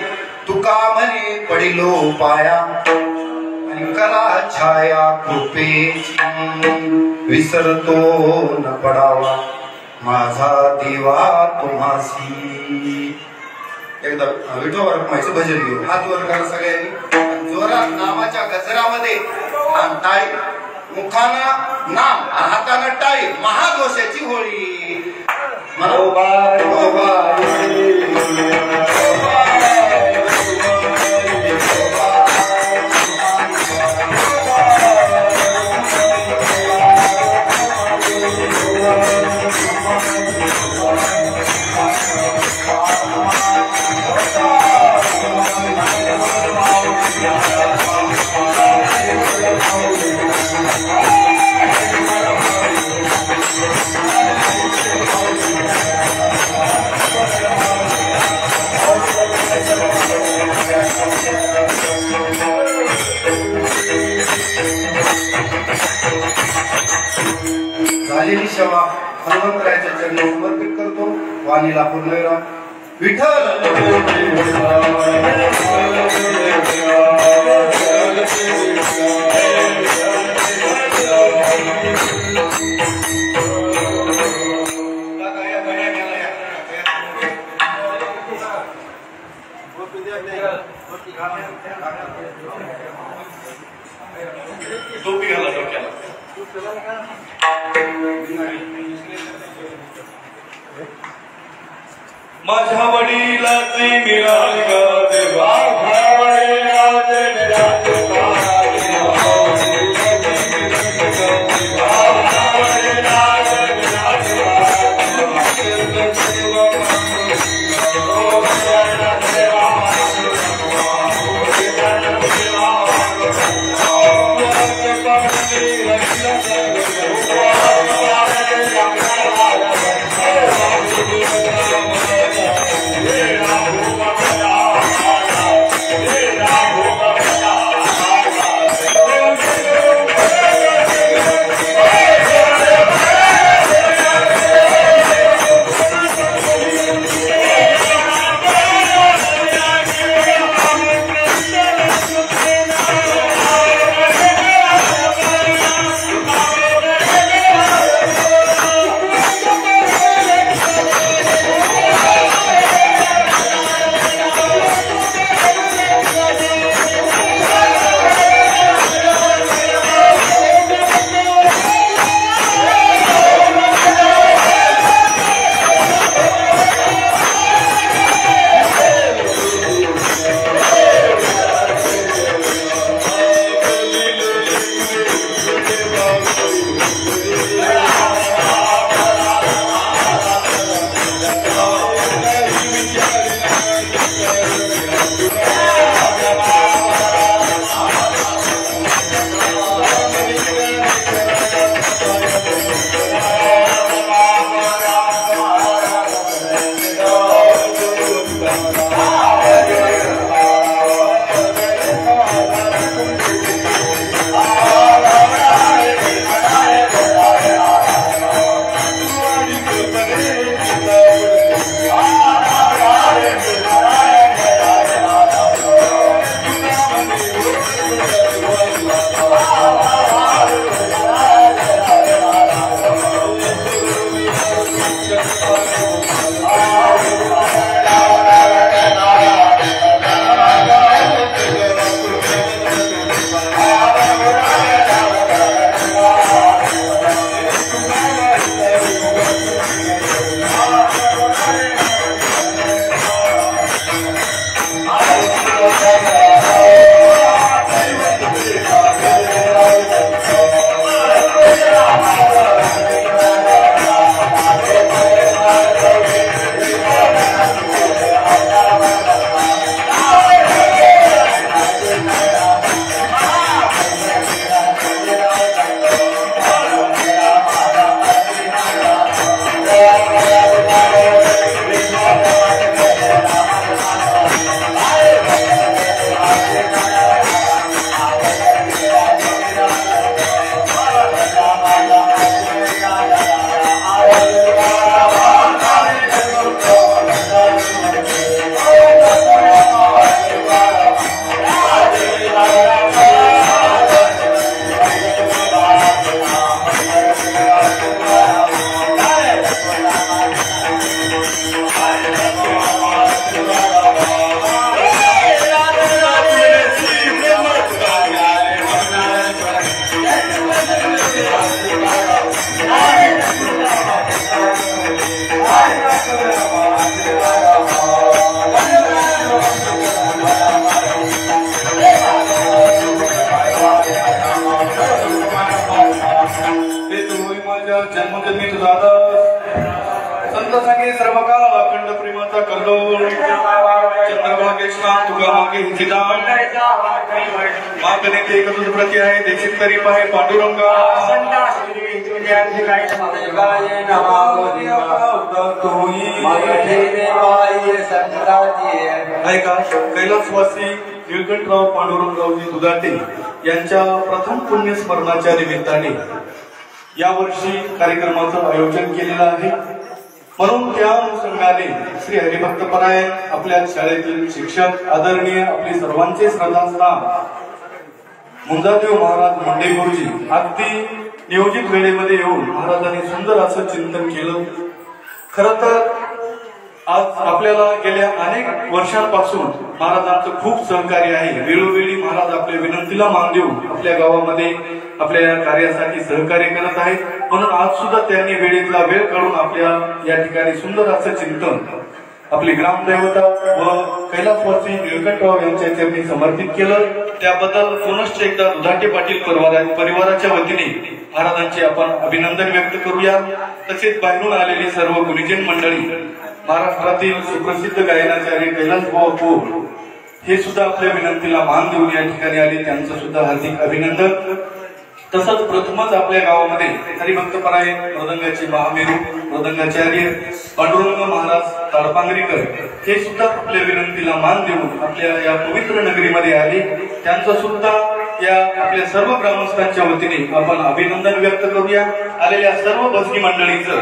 तुका म्हणे पडिलो पाया आणि कला छाया कृपेची. विसरतो न पडावा माझा देवा तुम्हासी. एकदा विठोबा रखुमाईचं भजन घेऊ. हात वर करा सगळ्यांनी जोरात. नामाच्या गजरामध्ये टाळी, मुखानं नाम, हातानं टाळी. महादोषाची होळी. सेवा हनुमंतरायाच्या चरणी समर्पित करतो. वाणीला पूर्णविराम. विठ्ठल टोपी घाला डोक्याला. माझ्या वडिलाची मिळाली ग देवा, माझ्या वडिलाची मिळाली जन्मजन्मी तुझा संत संगे सर्व काळ अखंड प्रेमाचा कल्लोळ चंद्रभागे श्याम तुगा मागे हिता मागणे ते तुझ प्रति आहे देखील तरी पाहे पांडुरंगा ऐका कैलासवासी निळकंठराव पांडुरंगरावजी दुधाटे यांच्या प्रथम पुण्यस्मरणाच्या निमित्ताने यावर्षी कार्यक्रमाचं आयोजन केलेलं आहे. म्हणून त्या अनुषंगाने श्री हरिभक्तपरायण आपल्या शाळेतील शिक्षक आदरणीय आपले सर्वांचे श्रद्धास्थान मुंजादेव महाराज मुंडे गुरुजी अगदी नियोजित वेळेमध्ये येऊन महाराजांनी सुंदर असं चिंतन केलं. खर तर आज आपल्याला गेल्या अनेक वर्षांपासून महाराजांचं खूप सहकार्य आहे. वेळोवेळी महाराज आपल्या विनंतीला मान देऊन आपल्या गावामध्ये आपल्या या कार्यासाठी सहकार्य करत आहेत. म्हणून आज सुद्धा त्यांनी वेळेतला वेळ काढून आपल्या या ठिकाणी सुंदर असं चिंतन आपली ग्रामदेवता व कैलासवासी निळकंठराव यांच्या चरणी समर्पित केलं. त्याबद्दल पुनश्च एकदा दुधाटे पाटील परिवाराच्या वतीने महाराजांचे आपण अभिनंदन व्यक्त करूया. तसेच बाहेरून आलेली सर्व गुरुजन मंडळी, महाराष्ट्रातील सुप्रसिद्ध गायनाचार्य कैलासभाऊ पोळ हे सुद्धा आपल्या विनंतीला मान देऊन या ठिकाणी आले, त्यांचं सुद्धा हार्दिक अभिनंदन. तसंच प्रथमच आपल्या गावामध्ये हरिभक्तपरायण मृदंगाचे महामेरू मृदंगाचार्य पांडुरंग महाराज ताडपांगरीकर हे सुद्धा आपल्या विनंतीला मान देऊन आपल्या या पवित्र नगरीमध्ये आले. त्यांचं सुद्धा या आपल्या सर्व ग्रामस्थांच्या वतीने आपण अभिनंदन व्यक्त करूया. आलेल्या सर्व भजनी मंडळीचं,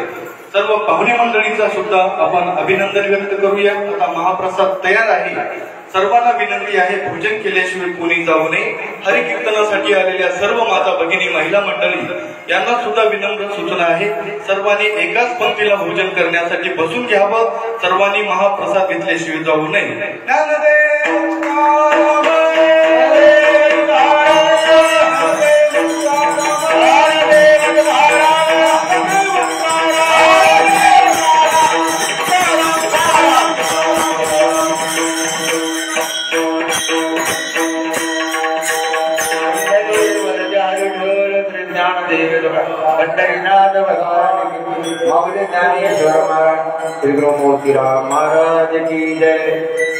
सर्व पाहुणे मंडळीचा सुद्धा आपण अभिनंदन व्यक्त करूया. आता महाप्रसाद तयार आहे. सर्वांना विनंती आहे, भोजन केल्याशिवाय कोणी जाऊ नये. हरिकीर्तनासाठी आलेल्या सर्व माता भगिनी महिला मंडळी यांना सुद्धा विनम्र सूचना आहे, सर्वांनी एकाच पंक्तीला भोजन करण्यासाठी बसून घ्यावं. सर्वांनी महाप्रसाद घेतल्याशिवाय जाऊ नये. पंढरीनाथ भगवान की जय, महाराज की जय.